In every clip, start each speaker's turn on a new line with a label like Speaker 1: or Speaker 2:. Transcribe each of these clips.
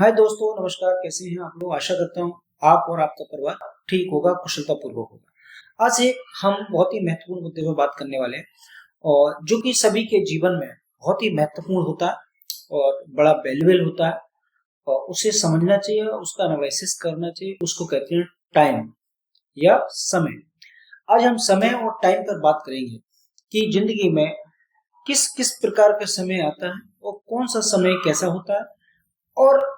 Speaker 1: हाय दोस्तों, नमस्कार। कैसे हैं आप लोग? आशा करता हूँ आप और आपका परिवार ठीक होगा, कुशलता पूर्वक होगा। आज एक हम बहुत ही महत्वपूर्ण मुद्दे पर बात करने वाले हैं और जो कि सभी के जीवन में बहुत ही महत्वपूर्ण होता है और बड़ा वैल्यूएबल होता है और उसे समझना चाहिए, उसका एनालिसिस करना चाहिए। उसको कहते हैं टाइम या समय। आज हम समय और टाइम पर बात करेंगे कि जिंदगी में किस किस प्रकार का समय आता है और कौन सा समय कैसा होता है और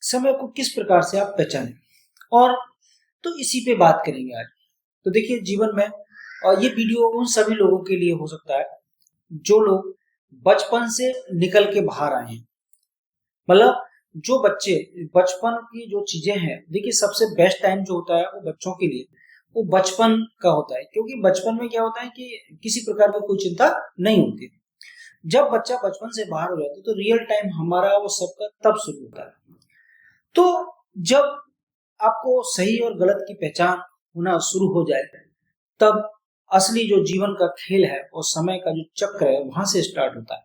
Speaker 1: समय को किस प्रकार से आप पहचानें। और तो इसी पे बात करेंगे आज। तो देखिए, जीवन में और ये वीडियो उन सभी लोगों के लिए हो सकता है जो लोग बचपन से निकल के बाहर आए हैं। मतलब जो बच्चे बचपन की जो चीजें हैं, देखिए सबसे बेस्ट टाइम जो होता है वो बच्चों के लिए वो बचपन का होता है, क्योंकि बचपन में क्या होता है कि किसी प्रकार की कोई चिंता नहीं होती। जब बच्चा बचपन से बाहर हो जाता है तो रियल टाइम हमारा वो सबका तब शुरू होता है। तो जब आपको सही और गलत की पहचान होना शुरू हो जाए, तब असली जो जीवन का खेल है और समय का जो चक्र है वहां से स्टार्ट होता है।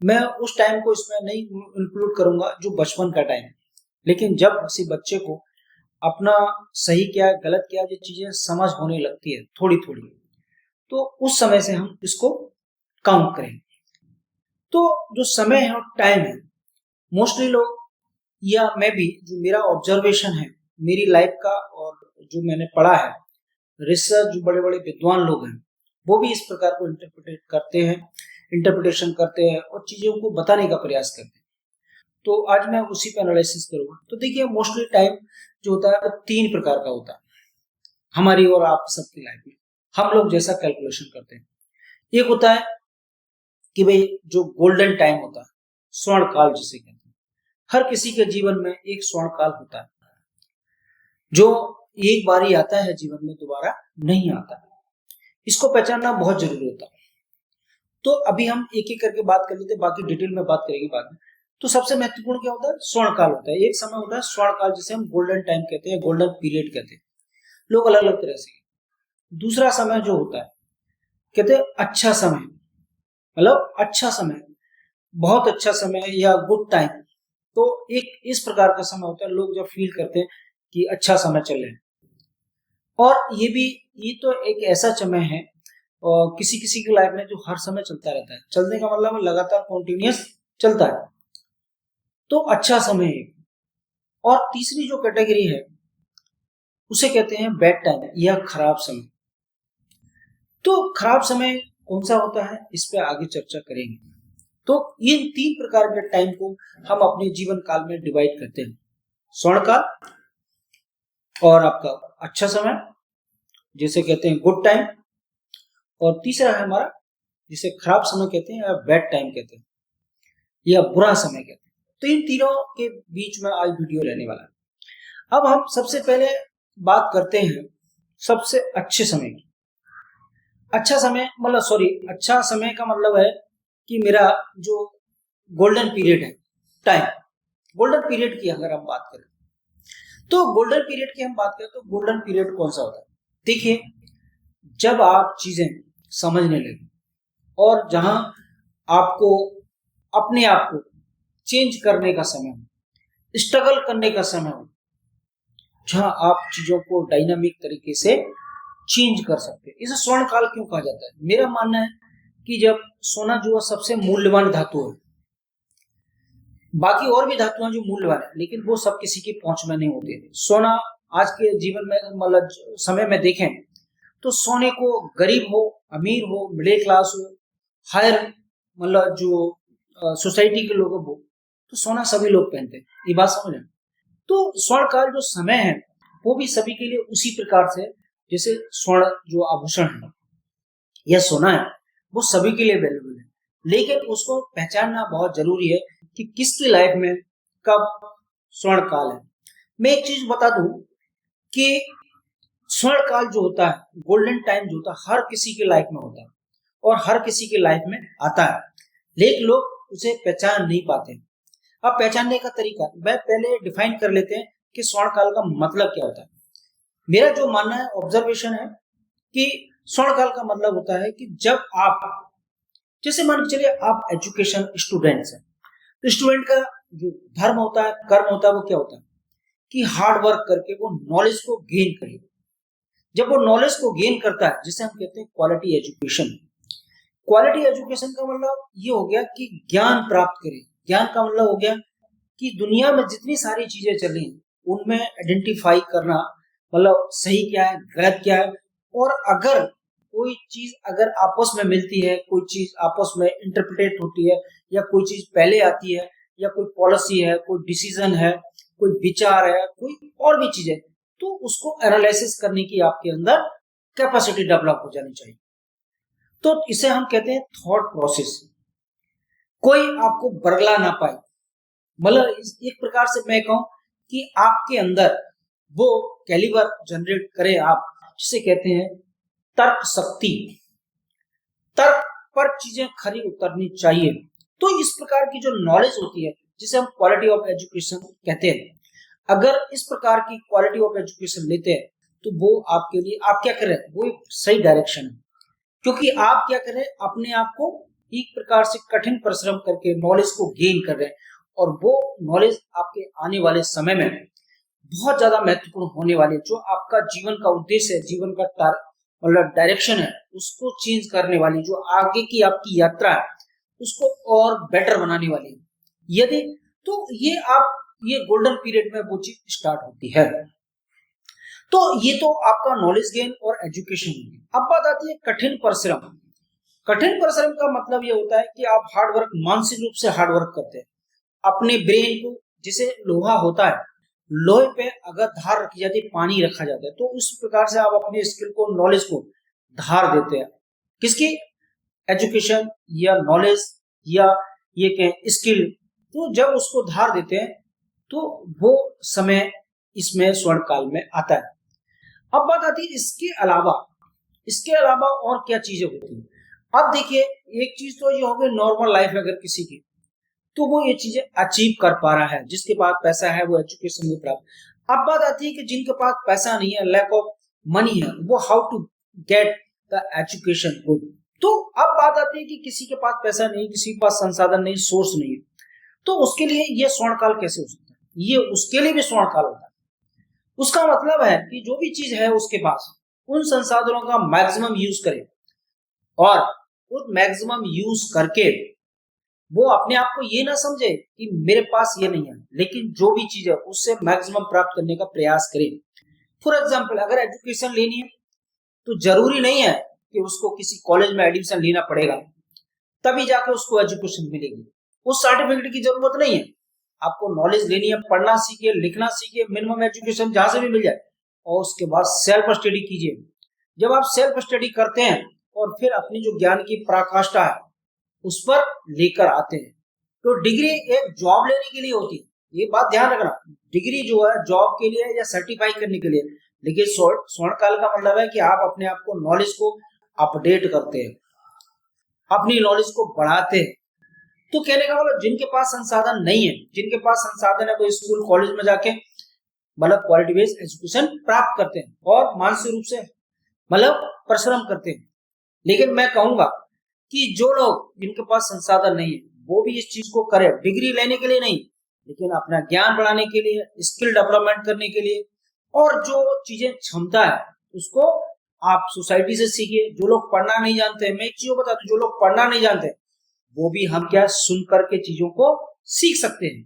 Speaker 1: मैं उस टाइम को इसमें नहीं इंक्लूड करूंगा जो बचपन का टाइम है, लेकिन जब किसी बच्चे को अपना सही क्या है गलत क्या ये चीजें समझ होने लगती है थोड़ी थोड़ी, तो उस समय से हम इसको काउंट करेंगे। तो जो समय है और टाइम है, मोस्टली लोग या मैं भी, जो मेरा ऑब्जर्वेशन है मेरी लाइफ का और जो मैंने पढ़ा है, रिसर्च जो बड़े बड़े विद्वान लोग हैं वो भी इस प्रकार को इंटरप्रिटेशन करते हैं और चीजों को बताने का प्रयास करते हैं। तो आज मैं उसी पे एनालिसिस करूंगा। तो देखिए, मोस्टली टाइम जो होता है वो तीन प्रकार का होता है हमारी और आप सबकी लाइफ में। हम लोग जैसा कैलकुलेशन करते हैं, एक होता है कि भाई जो गोल्डन टाइम होता है, स्वर्ण काल जिसे कहते हैं। हर किसी के जीवन में एक स्वर्ण काल होता है जो एक बार ही आता है, जीवन में दोबारा नहीं आता। इसको पहचानना बहुत जरूरी होता है। तो अभी हम एक एक करके बात कर लेते हैं, बाकी डिटेल में बात करेंगे बाद में। तो सबसे महत्वपूर्ण क्या होता है? स्वर्ण काल होता है। एक समय होता है स्वर्ण काल जिसे हम गोल्डन टाइम कहते हैं, गोल्डन पीरियड कहते हैं। लोग अलग अलग तरह से। दूसरा समय जो होता है कहते हैं अच्छा समय, मतलब अच्छा समय, बहुत अच्छा समय या गुड टाइम। तो एक इस प्रकार का समय होता है लोग जब फील करते हैं कि अच्छा समय चल रहा है। और ये तो एक ऐसा समय है और किसी किसी की लाइफ में जो हर समय चलता रहता है। चलने का मतलब लगातार कॉन्टिन्यूअस चलता है, तो अच्छा समय है। और तीसरी जो कैटेगरी है उसे कहते हैं बैड टाइम या खराब समय। तो खराब समय कौन सा होता है इस पे आगे चर्चा करेंगे। तो ये तीन प्रकार के टाइम को हम अपने जीवन काल में डिवाइड करते हैं, स्वर्ण काल और आपका अच्छा समय जिसे कहते हैं गुड टाइम, और तीसरा है हमारा जिसे खराब समय कहते हैं या बैड टाइम कहते हैं या बुरा समय कहते हैं। तो इन तीनों के बीच में आज वीडियो रहने वाला है। अब हम सबसे पहले बात करते हैं सबसे अच्छे समय की। अच्छा समय का मतलब है कि मेरा जो गोल्डन पीरियड है, टाइम गोल्डन पीरियड की अगर हम बात करें तो गोल्डन पीरियड कौन सा होता है? देखिए, जब आप चीजें समझने लगे और जहां आपको अपने आप को चेंज करने का समय हो, स्ट्रगल करने का समय हो, जहां आप चीजों को डायनामिक तरीके से चेंज कर सकते हैं। इसे स्वर्ण काल क्यों कहा जाता है? मेरा मानना है कि जब सोना जो सबसे मूल्यवान धातु है, बाकी और भी धातुएं जो मूल्यवान है लेकिन वो सब किसी की पहुंच में नहीं होती। सोना आज के जीवन में मतलब समय में देखें तो सोने को गरीब हो, अमीर हो, मिडिल क्लास हो, हायर मतलब जो सोसाइटी के लोग हो, तो सोना सभी लोग पहनते हैं। ये बात समझ। तो स्वर्ण काल जो समय है वो भी सभी के लिए उसी प्रकार से, जैसे स्वर्ण जो आभूषण है या सोना है वो सभी के लिए वैल्यूबल है, लेकिन उसको पहचानना बहुत जरूरी है कि किसकी लाइफ में कब स्वर्ण काल है। मैं एक चीज बता दूं कि स्वर्ण काल जो होता है, गोल्डन टाइम जो होता है, हर किसी की लाइफ में होता है और हर किसी की लाइफ में आता है, लेकिन लोग उसे पहचान नहीं पाते। अब पहचानने का तरीका मैं पहले डिफाइन कर लेते हैं कि स्वर्ण काल का मतलब क्या होता है। मेरा जो मानना है, ऑब्जर्वेशन है कि स्वर्ण काल का मतलब होता है कि जब आप, जैसे मान के चलिए आप एजुकेशन स्टूडेंट्स हैं, तो स्टूडेंट का जो धर्म होता है, कर्म होता है, वो क्या होता है कि हार्ड वर्क करके वो नॉलेज को गेन करे। जब वो नॉलेज को गेन करता है, जिसे हम कहते हैं क्वालिटी एजुकेशन। क्वालिटी एजुकेशन का मतलब ये हो गया कि ज्ञान प्राप्त करें। ज्ञान का मतलब हो गया कि दुनिया में जितनी सारी चीजें चल रही हैं उनमें आइडेंटिफाई करना, मतलब सही क्या है, गलत क्या है, और अगर कोई चीज अगर आपस में मिलती है, कोई चीज आपस में इंटरप्रिटेट होती है, या कोई चीज पहले आती है, या कोई पॉलिसी है, कोई डिसीजन है, कोई विचार है, कोई और भी चीज है, तो उसको एनालिसिस करने की आपके अंदर कैपेसिटी डेवलप हो जानी चाहिए। तो इसे हम कहते हैं थॉट प्रोसेस। कोई आपको बरगला ना पाए, मतलब एक प्रकार से मैं कहूं कि आपके अंदर वो कैलिबर जनरेट करे आप, जिसे कहते हैं तर्क शक्ति। तर्क पर चीजें खरी उतरनी चाहिए। तो इस प्रकार की जो नॉलेज होती है, जिसे हम क्वालिटी ऑफ एजुकेशन कहते हैं, अगर इस प्रकार की क्वालिटी ऑफ एजुकेशन लेते हैं तो वो आपके लिए, आप क्या कर रहे हैं, वो एक सही डायरेक्शन है। क्योंकि आप क्या कर रहे हैं, अपने आप को एक प्रकार से कठिन परिश्रम करके नॉलेज को गेन कर रहे हैं, और वो नॉलेज आपके आने वाले समय में बहुत ज्यादा महत्वपूर्ण होने वाली है। जो आपका जीवन का उद्देश्य है, जीवन का मतलब डायरेक्शन है, उसको चेंज करने वाली, जो आगे की आपकी यात्रा है उसको और बेटर बनाने वाली है। यदि तो ये गोल्डन पीरियड में वो चीज स्टार्ट होती है। तो ये तो आपका नॉलेज गेन और एजुकेशन होगी। अब बात आती है कठिन परिश्रम। कठिन परिश्रम का मतलब ये होता है कि आप हार्ड वर्क, मानसिक रूप से हार्ड वर्क करते हैं अपने ब्रेन को। जैसे लोहा होता है, लोहे पे अगर धार रखी जाती है, पानी रखा जाता है, तो उस प्रकार से आप अपने स्किल को, नॉलेज को धार देते हैं। किसकी? एजुकेशन या नॉलेज या ये कहें स्किल। तो जब उसको धार देते हैं तो वो समय इसमें स्वर्ण काल में आता है। अब बात आती है इसके अलावा और क्या चीजें होती हैं। अब देखिए, एक चीज तो ये हो गई नॉर्मल लाइफ अगर किसी की, तो वो ये चीजें अचीव कर पा रहा है, जिसके पास पैसा है वो एजुकेशन में प्राप्त। अब बात आती है कि जिनके पास पैसा नहीं है, लैक ऑफ मनी है, वो how to get the education good. तो अब बात आती है कि किसी के पास पैसा नहीं, किसी के पास संसाधन नहीं, सोर्स नहीं है, तो उसके लिए ये स्वर्ण काल कैसे हो सकता है? ये उसके लिए भी स्वर्ण काल होता है। उसका मतलब है कि जो भी चीज है उसके पास, उन संसाधनों का मैक्सिमम यूज करे, और उस मैक्सिमम यूज करके वो अपने आप को ये ना समझे कि मेरे पास ये नहीं है, लेकिन जो भी चीज है उससे मैक्सिमम प्राप्त करने का प्रयास करे। फॉर एग्जाम्पल, अगर एजुकेशन लेनी है तो जरूरी नहीं है कि उसको किसी कॉलेज में एडमिशन लेना पड़ेगा तभी जाके उसको एजुकेशन मिलेगी। उस सर्टिफिकेट की जरूरत नहीं है। आपको नॉलेज लेनी है, पढ़ना सीखे, लिखना सीखे, मिनिमम एजुकेशन जहां से भी मिल जाए, और उसके बाद सेल्फ स्टडी कीजिए। जब आप सेल्फ स्टडी करते हैं और फिर अपनी जो ज्ञान की पराकाष्ठा है उस पर लेकर आते हैं, तो डिग्री एक जॉब लेने के लिए होती है। ये बात ध्यान रखना, डिग्री जो है जॉब के लिए या सर्टिफाई करने के लिए। लेकिन स्वर्ण काल का मतलब है कि आप अपने आप को, नॉलेज को अपडेट करते हैं, अपनी नॉलेज को बढ़ाते हैं। तो कहने का मतलब, जिनके पास संसाधन नहीं है, जिनके पास संसाधन है वो स्कूल कॉलेज में जाके मतलब क्वालिटी बेस्ड एजुकेशन प्राप्त करते हैं और मानसिक रूप से मतलब परिश्रम करते हैं। लेकिन मैं कहूंगा कि जो लोग, जिनके पास संसाधन नहीं है, वो भी इस चीज को करें, डिग्री लेने के लिए नहीं, लेकिन अपना ज्ञान बढ़ाने के लिए, स्किल डेवलपमेंट करने के लिए, और जो चीजें क्षमता है उसको आप सोसाइटी से सीखिए। जो लोग पढ़ना नहीं जानते, मैं एक चीज बता दूं, जो लोग पढ़ना नहीं जानते वो भी हम क्या सुन करके चीजों को सीख सकते हैं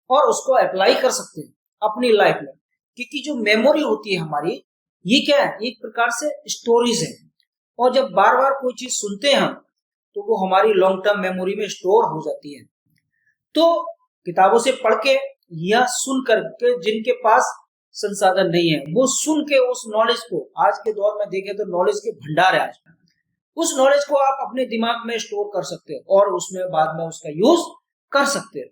Speaker 1: और उसको अप्लाई कर सकते हैं अपनी लाइफ में। क्योंकि जो मेमोरी होती है हमारी, ये क्या है, एक प्रकार से स्टोरीज है, और जब बार बार कोई चीज सुनते हैं हम, तो वो हमारी लॉन्ग टर्म मेमोरी में स्टोर हो जाती है। तो किताबों से पढ़ के या सुन करके, जिनके पास संसाधन नहीं है वो सुन के उस नॉलेज को, आज के दौर में देखें तो नॉलेज के भंडार है, आज उस नॉलेज को आप अपने दिमाग में स्टोर कर सकते हो और उसमें बाद में उसका यूज कर सकते हो।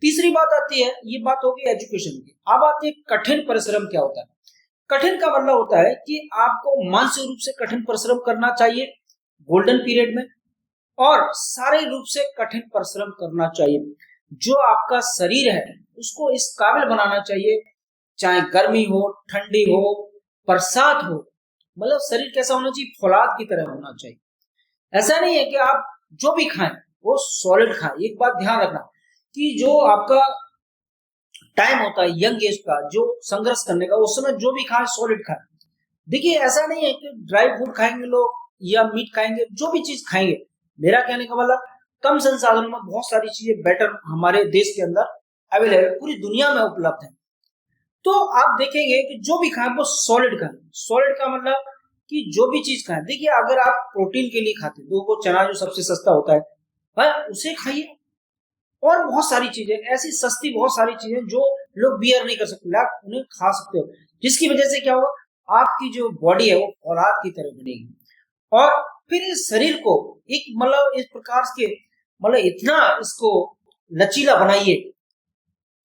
Speaker 1: तीसरी बात आती है, ये बात होगी एजुकेशन की। अब आती है कठिन परिश्रम क्या होता है। कठिन का मतलब होता है कि आपको मानसिक रूप से कठिन परिश्रम करना चाहिए गोल्डन पीरियड में, और शारीरिक रूप से कठिन परिश्रम करना चाहिए। जो आपका शरीर है उसको इस काबिल बनाना चाहिए, चाहे गर्मी हो, ठंडी हो, बरसात हो, मतलब शरीर कैसा होना चाहिए, फौलाद की तरह होना चाहिए। ऐसा नहीं है कि आप जो भी खाएं वो सॉलिड खाएं। एक बात ध्यान रखना कि जो आपका टाइम होता है यंग एज का जो संघर्ष करने का, उस समय जो भी खाए सॉलिड खाए। देखिए ऐसा नहीं है कि ड्राई फूड खाएंगे लोग या मीट खाएंगे, जो भी चीज खाएंगे, मेरा कहने का मतलब कम संसाधनों में बहुत सारी चीजें बेटर हमारे देश के अंदर अवेलेबल, पूरी दुनिया में उपलब्ध है। तो आप देखेंगे कि जो भी खाएं वो सॉलिड खाएं। सॉलिड का मतलब कि जो भी चीज खाएं, देखिए अगर आप प्रोटीन के लिए खाते हैं तो वो चना जो सबसे सस्ता होता है उसे खाइए। और बहुत सारी चीजें ऐसी सस्ती, बहुत सारी चीजें जो लोग बियर नहीं कर सकते, आप उन्हें खा सकते हो, जिसकी वजह से क्या होगा, आपकी जो बॉडी है वो औलाद की तरह बनेगी। और फिर इस शरीर को एक मतलब इस प्रकार के मतलब इतना इसको लचीला बनाइए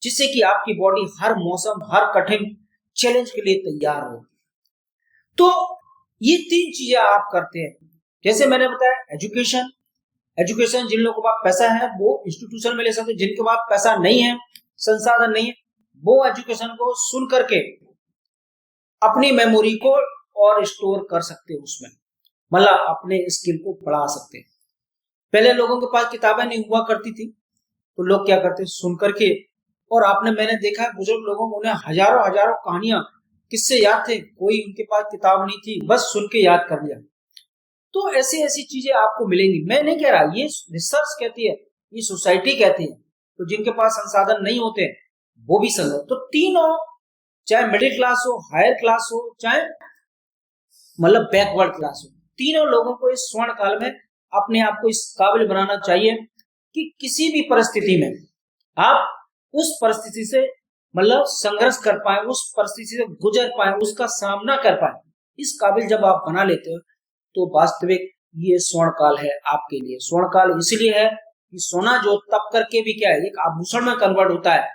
Speaker 1: जिससे कि आपकी बॉडी हर मौसम, हर कठिन चैलेंज के लिए तैयार हो। तो ये 3 चीजें आप करते हैं, जैसे मैंने बताया एजुकेशन। एजुकेशन जिन लोगों के पास पैसा है वो इंस्टीट्यूशन में ले सकते हैं, जिनके पास पैसा नहीं है, संसाधन नहीं है, वो एजुकेशन को सुन करके अपनी मेमोरी को और स्टोर कर सकते हैं उसमें, मतलब अपने स्किल को बढ़ा सकते हैं। पहले लोगों के पास किताबें नहीं हुआ करती थी तो लोग क्या करते, सुन करके, और मैंने देखा है बुजुर्ग लोगों को उन्हें हजारों हजारों कहानियां, किससे याद थे, कोई उनके पास किताब नहीं थी, बस सुन के याद कर लिया। तो ऐसी ऐसी चीजें आपको मिलेंगी। मैं नहीं कह रहा, ये रिसर्च कहती है, ये सोसाइटी कहती है। तो जिनके पास संसाधन नहीं होते वो भी संघर्ष, तो तीनों, चाहे मिडिल क्लास हो, हायर क्लास हो, चाहे मतलब बैकवर्ड क्लास हो, तीनों लोगों को इस स्वर्ण काल में अपने आप को इस काबिल बनाना चाहिए कि किसी भी परिस्थिति में आप उस परिस्थिति से मतलब संघर्ष कर पाए, उस परिस्थिति से गुजर पाए, उसका सामना कर पाए। इस काबिल जब आप बना लेते हो तो वास्तविक ये स्वर्ण काल है आपके लिए। स्वर्ण काल इसलिए है कि सोना जो तप करके भी क्या है, एक आभूषण में कन्वर्ट होता है,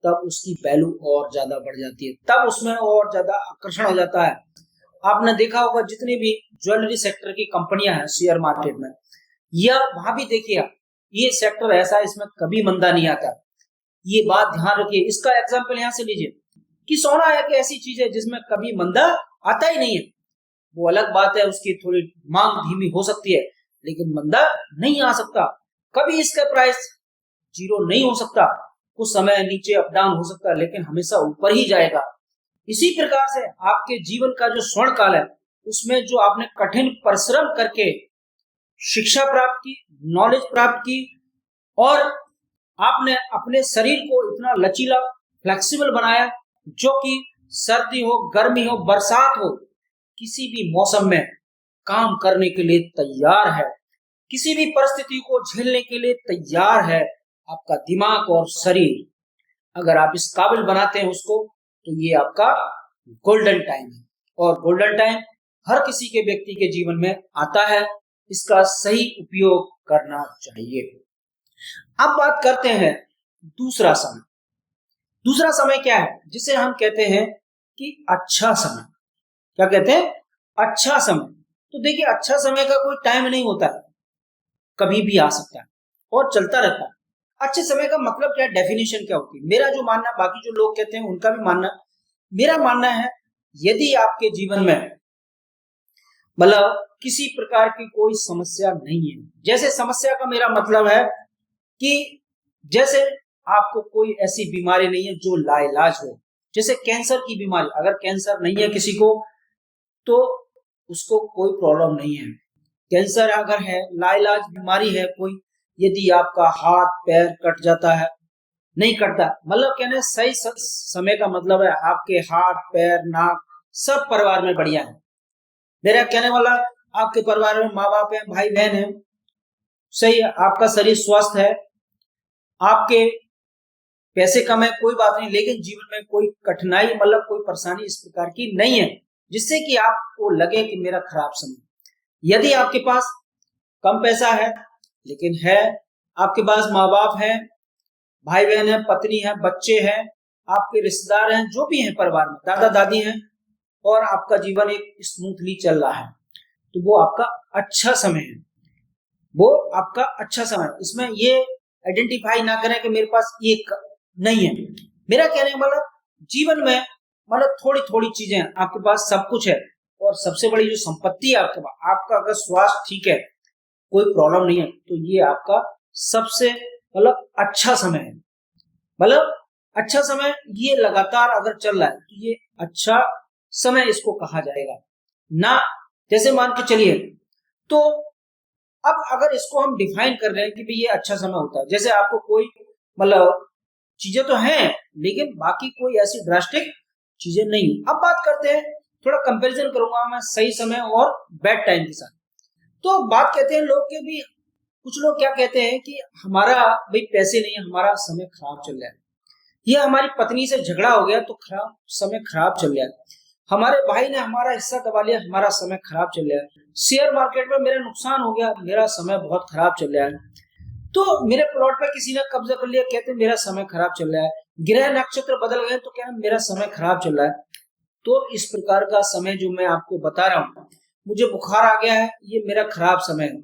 Speaker 1: तब उसकी वैल्यू और ज्यादा बढ़ जाती है, तब उसमें और ज्यादा आकर्षण हो जाता है। आपने देखा होगा जितनी भी ज्वेलरी सेक्टर की कंपनियां हैं शेयर मार्केट में, या वहां भी देखिए ये सेक्टर ऐसा है इसमें कभी मंदा नहीं आता। ये बात ध्यान रखिए। इसका एग्जांपल यहां से लीजिए कि सोना एक ऐसी चीज है जिसमें कभी मंदा आता ही नहीं है। वो अलग बात है उसकी थोड़ी मांग धीमी हो सकती है, लेकिन मंदा नहीं आ सकता। कभी इसका प्राइस जीरो नहीं हो सकता, कुछ समय नीचे अप डाउन हो सकता है, लेकिन हमेशा ऊपर ही जाएगा। इसी प्रकार से आपके जीवन का जो स्वर्ण काल है उसमें जो आपने कठिन परिश्रम करके शिक्षा प्राप्त की, नॉलेज प्राप्त की, और आपने अपने शरीर को इतना लचीला, फ्लेक्सिबल बनाया, जो कि सर्दी हो, गर्मी हो, बरसात हो, किसी भी मौसम में काम करने के लिए तैयार है, किसी भी परिस्थिति को झेलने के लिए तैयार है। आपका दिमाग और शरीर अगर आप इस काबिल बनाते हैं उसको, तो ये आपका गोल्डन टाइम है। और गोल्डन टाइम हर किसी के व्यक्ति के जीवन में आता है, इसका सही उपयोग करना चाहिए। अब बात करते हैं दूसरा समय। दूसरा समय क्या है, जिसे हम कहते हैं कि अच्छा समय। क्या कहते हैं? अच्छा समय। तो देखिए अच्छा समय का कोई टाइम नहीं होता है, कभी भी आ सकता है और चलता रहता है। अच्छे समय का मतलब क्या, डेफिनेशन क्या होती है? मेरा जो मानना, बाकी जो लोग कहते हैं उनका भी मानना, मेरा मानना है यदि आपके जीवन में मतलब किसी प्रकार की कोई समस्या नहीं है, जैसे समस्या का मेरा मतलब है कि जैसे आपको कोई ऐसी बीमारी नहीं है जो लाइलाज हो, जैसे कैंसर की बीमारी, अगर कैंसर नहीं है किसी को तो उसको कोई प्रॉब्लम नहीं है। कैंसर अगर है, लाइलाज बीमारी है कोई, यदि आपका हाथ पैर कट जाता है, नहीं कटता, मतलब कहने सही समय का मतलब है आपके हाथ पैर नाक सब परिवार में बढ़िया है। मेरा कहने वाला आपके परिवार में माँ बाप है, भाई बहन है, सही है, आपका शरीर स्वस्थ है, आपके पैसे कम है, कोई बात नहीं, लेकिन जीवन में कोई कठिनाई मतलब कोई परेशानी इस प्रकार की नहीं है जिससे कि आपको लगे कि मेरा खराब समय। यदि आपके पास कम पैसा है लेकिन है, आपके पास माँ बाप है, भाई बहन है, पत्नी है, बच्चे हैं, आपके रिश्तेदार हैं, जो भी हैं परिवार में, दादा दादी हैं, और आपका जीवन एक स्मूथली चल रहा है, तो वो आपका अच्छा समय है। वो आपका अच्छा समय, इसमें ये आइडेंटिफाई ना करें कि मेरे पास ये नहीं है। मेरा कहने का मतलब जीवन में मतलब थोड़ी थोड़ी चीजें, आपके पास सब कुछ है, और सबसे बड़ी जो संपत्ति है आपके पास, आपका अगर स्वास्थ्य ठीक है, कोई प्रॉब्लम नहीं है, तो ये आपका सबसे मतलब अच्छा समय है। मतलब अच्छा समय ये लगातार अगर चल रहा है तो ये अच्छा समय इसको कहा जाएगा ना। जैसे मान के चलिए, तो अब अगर इसको हम डिफाइन कर रहे हैं कि भाई ये अच्छा समय होता है, जैसे आपको कोई मतलब चीजें तो हैं लेकिन बाकी कोई ऐसी ड्रास्टिक चीजें नहीं। अब बात करते हैं, थोड़ा कंपैरिजन करूंगा मैं सही समय और बैड टाइम के साथ। तो बात कहते हैं लोग के भी, कुछ लोग क्या कहते हैं कि हमारा भाई पैसे नहीं है, हमारा समय खराब चल रहा है, ये हमारी पत्नी से झगड़ा हो गया तो खराब समय खराब चल रहा है, हमारे भाई ने हमारा हिस्सा दबा लिया, हमारा समय खराब चल रहा है, शेयर मार्केट में मेरा नुकसान हो गया, मेरा समय बहुत खराब चल रहा है, तो मेरे प्लॉट पे किसी ने कब्जा कर लिया, कहते मेरा समय खराब चल रहा है, ग्रह नक्षत्र बदल गए तो क्या मेरा समय खराब चल रहा है। तो इस प्रकार का समय जो मैं आपको बता रहा हूँ, मुझे बुखार आ गया है, ये मेरा खराब समय है,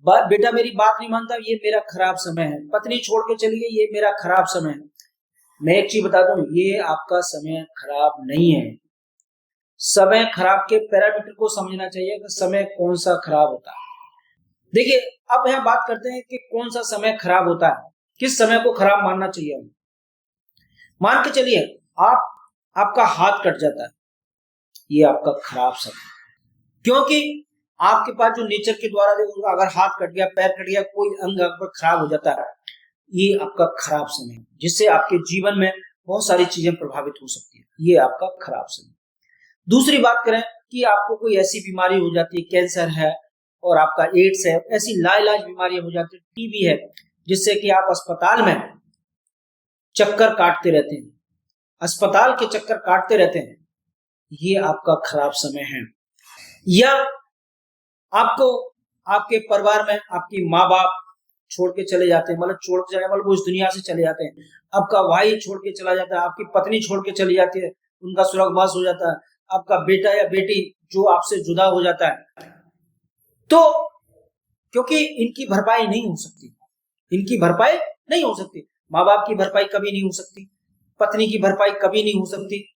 Speaker 1: बेटा मेरी बात नहीं मानता, ये मेरा खराब समय है, पत्नी छोड़ के चली गई, ये मेरा खराब समय है। मैं एक चीज बता दूं, ये आपका समय खराब नहीं है। समय खराब के पैरामीटर को समझना चाहिए कि समय कौन सा खराब होता है। देखिए, अब यहाँ बात करते हैं कि कौन सा समय खराब होता है, किस समय को खराब मानना चाहिए। मान के चलिए आपका हाथ कट जाता है, ये आपका खराब समय, क्योंकि आपके पास जो नेचर के द्वारा देखो, अगर हाथ कट गया, पैर कट गया, कोई अंग अगर खराब हो जाता है, ये आपका खराब समय है, जिससे आपके जीवन में बहुत सारी चीजें प्रभावित हो सकती है, ये आपका खराब समय। दूसरी बात करें कि आपको कोई ऐसी बीमारी हो जाती है, कैंसर है और आपका एड्स है, ऐसी लाइलाज बीमारियां हो जाती है, टीबी है, जिससे कि आप अस्पताल में चक्कर काटते रहते हैं, अस्पताल के चक्कर काटते रहते हैं, ये आपका खराब समय है। या आपको आपके परिवार में आपकी माँ बाप छोड़ के चले जाते हैं, मतलब छोड़ के चले, मतलब वो इस दुनिया से चले जाते हैं, आपका भाई छोड़ के चला जाता है, आपकी पत्नी छोड़ के चली जाती है, उनका स्वर्गवास हो जाता है, आपका बेटा या बेटी जो आपसे जुदा हो जाता है, तो क्योंकि इनकी भरपाई नहीं हो सकती, इनकी भरपाई नहीं हो सकती, माँ बाप की भरपाई कभी नहीं हो सकती, पत्नी की भरपाई कभी नहीं हो सकती,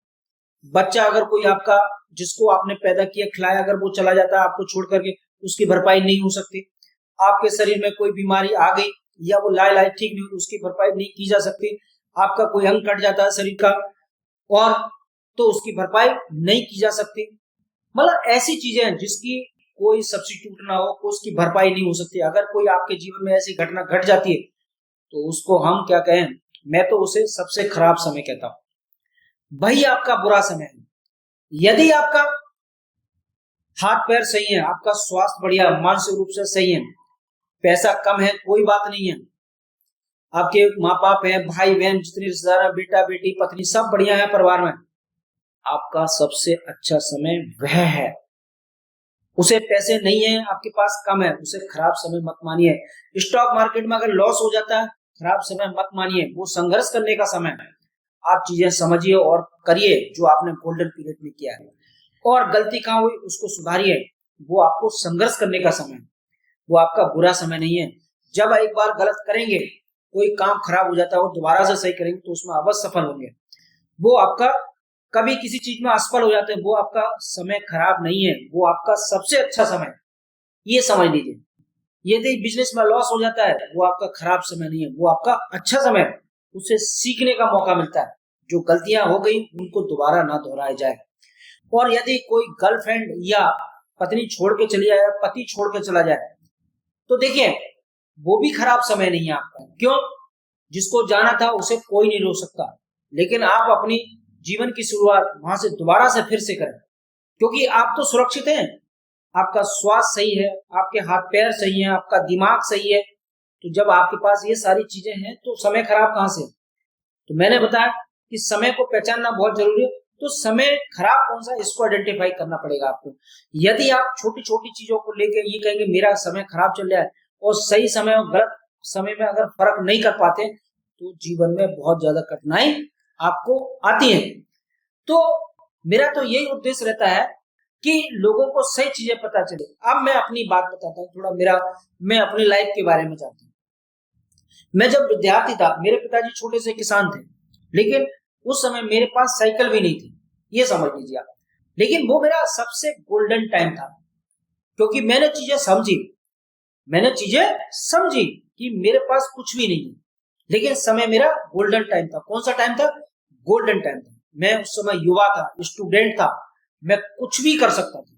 Speaker 1: बच्चा अगर कोई आपका जिसको आपने पैदा किया खिलाया अगर वो चला जाता है आपको छोड़ करके, उसकी भरपाई नहीं हो सकती, आपके शरीर में कोई बीमारी आ गई या वो लाइलाज ठीक नहीं हुई, उसकी भरपाई नहीं की जा सकती, आपका कोई अंग कट जाता है शरीर का और तो उसकी भरपाई नहीं की जा सकती, मतलब ऐसी चीजें हैं जिसकी कोई सब्स्टिट्यूट ना हो, उसकी भरपाई नहीं हो सकती। अगर कोई आपके जीवन में ऐसी घटना घट जाती है तो उसको हम क्या कहें, मैं तो उसे सबसे खराब समय कहता हूं, वही आपका बुरा समय है। यदि आपका हाथ पैर सही है, आपका स्वास्थ्य बढ़िया, मानसिक रूप से सही है, पैसा कम है कोई बात नहीं है, आपके माँ बाप है, भाई बहन जितने रिश्तेदार, बेटा बेटी पत्नी सब बढ़िया है परिवार में, आपका सबसे अच्छा समय वह है। उसे पैसे नहीं है, आपके पास कम है, उसे खराब समय मत मानिए। स्टॉक मार्केट में अगर लॉस हो जाता है, खराब समय मत मानिए, वो संघर्ष करने का समय है। आप चीजें समझिए और करिए जो आपने गोल्डन पीरियड में किया है, और गलती कहाँ हुई उसको सुधारिए, वो आपको संघर्ष करने का समय है, वो आपका बुरा समय नहीं है। जब एक बार गलत करेंगे, कोई काम खराब हो जाता है, वो दोबारा से सही करेंगे तो उसमें अवश्य सफल होंगे। वो आपका कभी किसी चीज में असफल हो जाते हैं, वो आपका समय खराब नहीं है, वो आपका सबसे अच्छा समय है, ये समझ लीजिए। यदि बिजनेस में लॉस हो जाता है, वो आपका खराब समय नहीं है, वो आपका अच्छा समय है, उससे सीखने का मौका मिलता है, जो गलतियां हो गई उनको दोबारा ना दोहराया जाए। और यदि कोई गर्लफ्रेंड या पत्नी छोड़ के चली जाए, पति छोड़ के चला जाए, तो देखिए वो भी खराब समय नहीं है आपका। क्यों? जिसको जाना था उसे कोई नहीं रोक सकता, लेकिन आप अपनी जीवन की शुरुआत वहां से दोबारा से फिर से करें, क्योंकि आप तो सुरक्षित हैं, आपका स्वास्थ्य सही है, आपके हाथ पैर सही है, आपका दिमाग सही है, तो जब आपके पास ये सारी चीजें हैं तो समय खराब कहां से? तो मैंने बताया कि समय को पहचानना बहुत जरूरी है। तो समय खराब कौन सा, इसको आइडेंटिफाई करना पड़ेगा आपको। यदि आप छोटी छोटी चीजों को लेकर ये कहेंगे मेरा समय खराब चल रहा है, और सही समय और गलत समय में अगर फर्क नहीं कर पाते, तो जीवन में बहुत ज्यादा कठिनाई आपको आती है। तो मेरा तो यही उद्देश्य रहता है कि लोगों को सही चीजें पता चले। अब मैं अपनी बात बताता हूँ, थोड़ा मैं अपनी लाइफ के बारे में जानता हूँ। मैं जब विद्यार्थी था, मेरे पिताजी छोटे से किसान थे, लेकिन उस समय मेरे पास साइकिल भी नहीं थी, ये समझ लीजिए आप। लेकिन वो मेरा सबसे गोल्डन टाइम था, क्योंकि मैंने चीजें समझी कि मेरे पास कुछ भी नहीं है, लेकिन समय मेरा गोल्डन टाइम था। कौन सा टाइम था? गोल्डन टाइम था। मैं उस समय युवा था, स्टूडेंट था, मैं कुछ भी कर सकता था।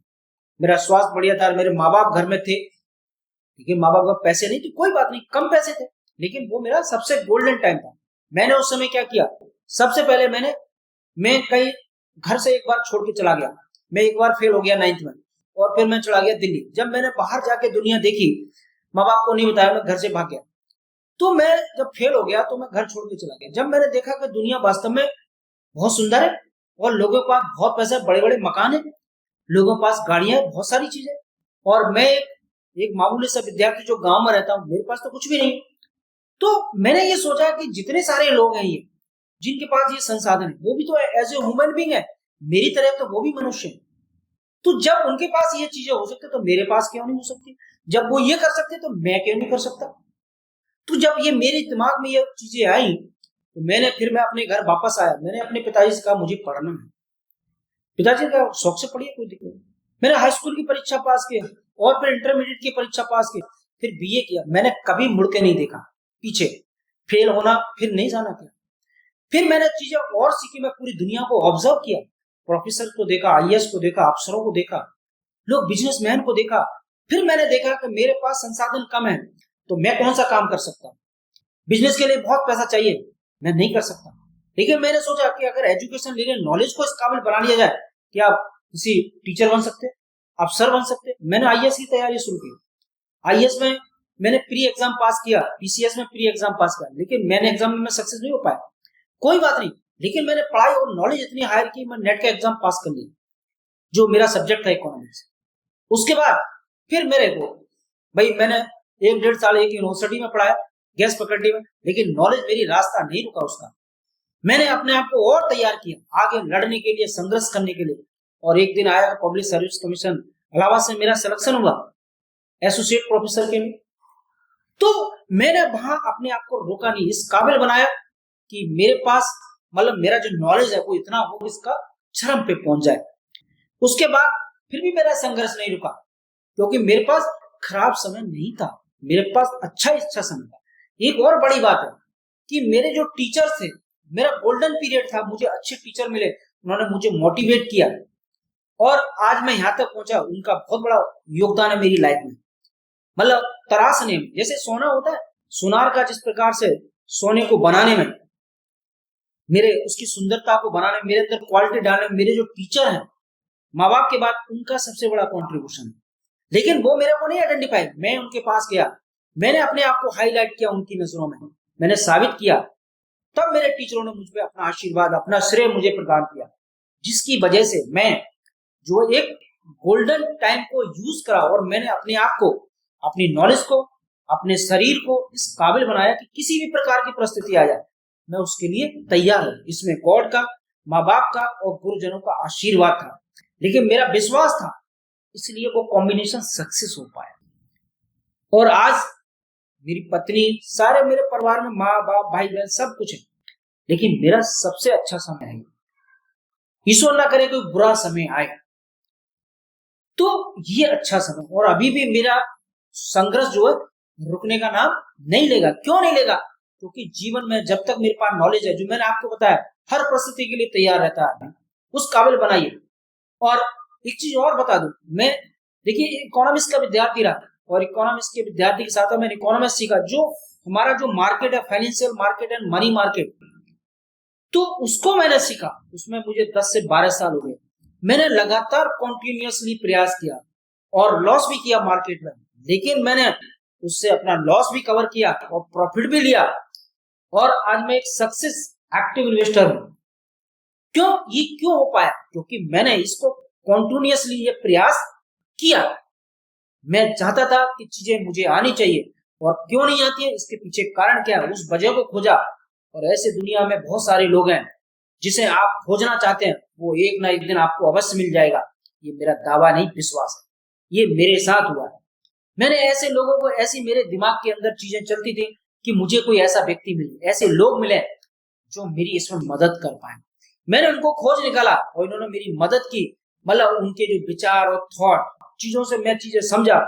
Speaker 1: मेरा स्वास्थ्य बढ़िया था, मेरे माँ बाप घर में थे। लेकिन माँ बाप का पैसे नहीं थे, कोई बात नहीं, कम पैसे थे, लेकिन वो मेरा सबसे गोल्डन टाइम था। मैंने उस समय क्या किया? सबसे पहले मैं कहीं घर से एक बार छोड़ के चला गया। मैं एक बार फेल हो गया 9th में, और फिर मैं चला गया दिल्ली। जब मैंने बाहर जाके दुनिया देखी, माँ बाप को नहीं बताया, मैं घर से भाग गया। तो मैं जब फेल हो गया तो मैं घर छोड़ के चला गया। जब मैंने देखा कि दुनिया वास्तव में बहुत सुंदर है, और लोगों के पास बहुत पैसा, बड़े बड़े मकान है, लोगों के पास गाड़ियां हैं, बहुत सारी चीजें, और मैं एक मामूली सा विद्यार्थी जो गांव में रहता हूँ, मेरे पास तो कुछ भी नहीं। तो मैंने ये सोचा कि जितने सारे लोग हैं ये, जिनके पास ये संसाधन है, वो भी तो एज ए ह्यूमन बीइंग है, मेरी तरह तो वो भी मनुष्य है। तो जब उनके पास ये चीजें हो सकती तो मेरे पास क्यों नहीं हो सकती? जब वो ये कर सकते तो मैं क्यों नहीं कर सकता? तो जब ये मेरे दिमाग में ये चीजें आई, तो मैं अपने घर वापस आया। मैंने अपने पिताजी से कहा मुझे पढ़ना है। पिताजी का शौक से पढ़िए, कोई दिक्कत नहीं। मैंने हाई स्कूल की परीक्षा पास की, और फिर इंटरमीडिएट की परीक्षा पास की, फिर बीए किया। मैंने कभी मुड़ के नहीं देखा पीछे। फेल होना, फिर नहीं जाना किया। फिर मैंने चीजें और सीखी, मैं पूरी दुनिया को ऑब्जर्व किया। प्रोफेसर को देखा, आईएएस को देखा, अफसरों को देखा, लोग बिजनेसमैन को देखा। फिर मैंने देखा कि मेरे पास संसाधन कम है, तो मैं कौन सा काम कर सकता हूँ? बिजनेस के लिए बहुत पैसा चाहिए, मैं नहीं कर सकता। लेकिन मैंने सोचा कि अगर एजुकेशन लेने, नॉलेज को इस काबिल बना लिया जाए कि आप किसी टीचर बन सकते, अफसर बन सकते। मैंने आईएएस की तैयारी शुरू की। आईएएस में मैंने प्री एग्जाम पास किया, पीसीएस में प्री एग्जाम पास किया, लेकिन मैंने एग्जाम में सक्सेस नहीं हो पाया। कोई बात नहीं, लेकिन मैंने पढ़ाई और नॉलेज इतनी हायर की, मैं नेट का एग्जाम पास कर लिया, जो मेरा सब्जेक्ट था इकोनॉमिक्स। उसके बाद फिर मेरे को, भाई मैंने 1-1.5 साल एक यूनिवर्सिटी में पढ़ाया, गैस फैकल्टी में, लेकिन नॉलेज मेरी रास्ता नहीं रुका उसका। मैंने अपने आप को और तैयार किया आगे लड़ने के लिए, संघर्ष करने के लिए। और एक दिन आया, पब्लिक सर्विस कमीशन इलाहाबाद से मेरा सिलेक्शन हुआ एसोसिएट प्रोफेसर के लिए। तो मैंने वहां अपने आप को रोका नहीं, इस काबिल बनाया कि मेरे पास, मतलब मेरा जो नॉलेज है वो इतना हो कि इसका चरम पे पहुंच जाए। उसके बाद फिर भी मेरा संघर्ष नहीं रुका, क्योंकि मेरे पास खराब समय नहीं था, मेरे पास अच्छा समय था। एक और बड़ी बात है कि मेरे जो टीचर थे, मेरा गोल्डन पीरियड था, मुझे अच्छे टीचर मिले, उन्होंने मुझे मोटिवेट किया, और आज मैं यहाँ तक पहुंचा। उनका बहुत बड़ा योगदान है मेरी लाइफ में। मतलब तराशने में, जैसे सोना होता है, सुनार का जिस प्रकार से सोने को बनाने में, मेरे उसकी सुंदरता को बनाने में, मेरे अंदर क्वालिटी डालने में, मेरे जो टीचर हैं, माँ बाप के बाद उनका सबसे बड़ा कॉन्ट्रीब्यूशन है। लेकिन वो मेरे को नहीं आइडेंटिफाई, मैं उनके पास गया, मैंने अपने आप को हाईलाइट किया उनकी नजरों में, मैंने साबित किया, तब मेरे टीचरों ने मुझ पे अपना आशीर्वाद, अपना श्रेय मुझे प्रदान किया, जिसकी वजह से मैं जो एक गोल्डन टाइम को यूज करा, और मैंने अपने आप को, अपनी नॉलेज को, अपने शरीर को इस काबिल बनाया कि किसी भी प्रकार की परिस्थिति आ जाए, मैं उसके लिए तैयार हूं। इसमें गॉड का, माँ बाप का और गुरुजनों का आशीर्वाद था, लेकिन मेरा विश्वास था, इसलिए वो कॉम्बिनेशन सक्सेस हो पाया। और आज मेरी पत्नी, सारे मेरे परिवार में माँ बाप, भाई बहन सब कुछ है, लेकिन मेरा सबसे अच्छा समय है। ईश्वर ना करे कोई बुरा समय आए, तो ये अच्छा समय। और अभी भी मेरा संघर्ष जो है रुकने का नाम नहीं लेगा। क्यों नहीं लेगा? क्योंकि जीवन में जब तक मेरे पास नॉलेज है, जो मैंने आपको बताया, हर परिस्थिति के लिए तैयार रहता है, उस काबिल बनाइए। और एक चीज और बता दूं, मैं देखिए इकोनॉमिक्स का विद्यार्थी रहा, और इकोनॉमिक्स के विद्यार्थी के साथ मैंने इकोनॉमिक्स सीखा, जो हमारा जो मार्केट है, financial market and money market, तो उसको मैंने सीखा। उसमें मुझे 10 से 12 साल हो गए। मैंने लगातार कॉन्टिन्यूअसली प्रयास किया, और लॉस भी किया मार्केट में, लेकिन मैंने उससे अपना लॉस भी कवर किया और प्रॉफिट भी लिया, और आज मैं एक सक्सेस एक्टिव इन्वेस्टर हूं। ये क्यों हो पाया? क्योंकि मैंने इसको कॉन्टिन्यूअसली ये प्रयास किया। मैं चाहता था कि चीजें मुझे आनी चाहिए, और क्यों नहीं आती है, इसके पीछे कारण क्या है, उस वजह को खोजा। और ऐसे दुनिया में बहुत सारे लोग हैं जिसे आप खोजना चाहते हैं, वो एक ना एक दिन आपको अवश्य मिल जाएगा। ये मेरा दावा नहीं, विश्वास है, ये मेरे साथ हुआ है। मैंने ऐसे लोगों को, ऐसी मेरे दिमाग के अंदर चीजें चलती थी कि मुझे कोई ऐसा व्यक्ति मिले, ऐसे लोग मिले जो मेरी इसमें मदद कर पाए। मैंने उनको खोज निकाला, और इन्होंने मेरी मदद की। मतलब उनके जो विचार और थॉट, चीजों से मैं चीजें समझा,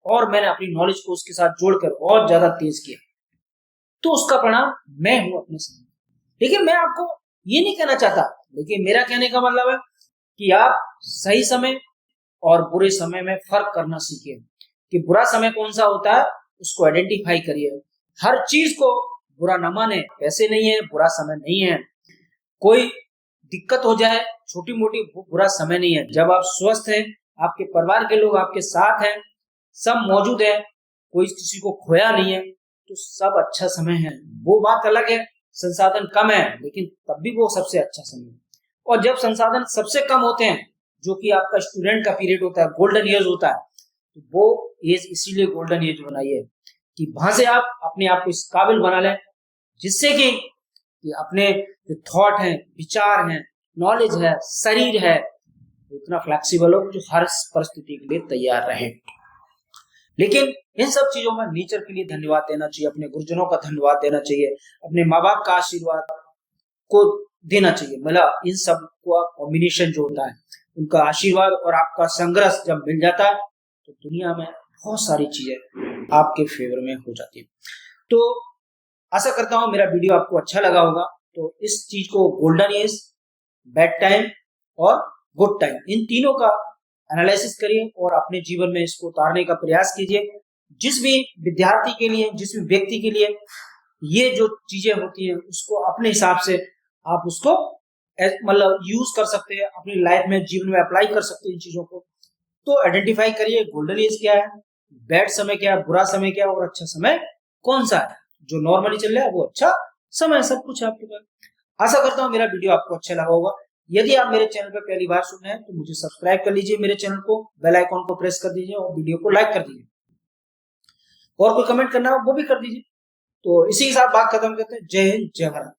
Speaker 1: और मैंने अपनी नॉलेज को उसके साथ जोड़कर और ज्यादा तेज किया। तो उसका परिणाम मैं हूं अपने समय। लेकिन मैं आपको ये नहीं कहना चाहता, लेकिन मेरा कहने का मतलब है कि आप सही समय और बुरे समय में फर्क करना सीखिए कि बुरा समय कौन सा होता है, उसको आइडेंटिफाई करिए। हर चीज को बुरा न माने, पैसे नहीं है बुरा समय नहीं है, कोई दिक्कत हो जाए छोटी मोटी बुरा समय नहीं है। जब आप स्वस्थ हैं, आपके परिवार के लोग आपके साथ हैं, सब मौजूद है, कोई किसी को खोया नहीं है, तो सब अच्छा समय है। वो बात अलग है संसाधन कम है, लेकिन तब भी वो सबसे अच्छा समय है। और जब संसाधन सबसे कम होते हैं, जो कि आपका स्टूडेंट का पीरियड होता है, गोल्डन एज होता है, तो वो एज इसीलिए गोल्डन एज बनाई है कि वहां से आप अपने आप को इस काबिल बना लें जिससे कि अपने जो थॉट हैं, विचार हैं, नॉलेज है, शरीर है, इतना फ्लेक्सिबल हो जो हर परिस्थिति के लिए तैयार रहे। लेकिन इन सब चीजों में नेचर के लिए धन्यवाद देना चाहिए, अपने गुरुजनों का धन्यवाद देना चाहिए, अपने माँ बाप का आशीर्वाद को देना चाहिए। मतलब इन सब का कॉम्बिनेशन जो होता है, उनका आशीर्वाद और आपका संघर्ष जब मिल जाता है तो दुनिया में बहुत सारी चीजें आपके फेवर में हो जाती है। तो आशा करता हूं मेरा वीडियो आपको अच्छा लगा होगा। तो इस चीज को गोल्डन एज, बैड टाइम और गुड टाइम, इन तीनों का एनालिसिस करिए और अपने जीवन में इसको उतारने का प्रयास कीजिए। जिस भी विद्यार्थी के लिए, जिस भी व्यक्ति के लिए ये जो चीजें होती है उसको अपने हिसाब से आप उसको मतलब यूज कर सकते हैं, अपनी लाइफ में, जीवन में अप्लाई कर सकते हैं इन चीजों को। तो आइडेंटिफाई करिए गोल्डन एज क्या है, बैड समय क्या है, बुरा समय क्या है और अच्छा समय कौन सा है। जो नॉर्मली चल रहा है वो अच्छा समय, सब कुछ है आपके पास। आशा करता हूँ मेरा वीडियो आपको अच्छा लगा होगा। यदि आप मेरे चैनल पर पहली बार सुन रहे हैं तो मुझे सब्सक्राइब कर लीजिए, मेरे चैनल को, बेल आइकॉन को प्रेस कर दीजिए और वीडियो को लाइक कर दीजिए। और कोई कमेंट करना हो वो भी कर दीजिए। तो इसी के साथ बात खत्म करते हैं। जय हिंद, जय भारत।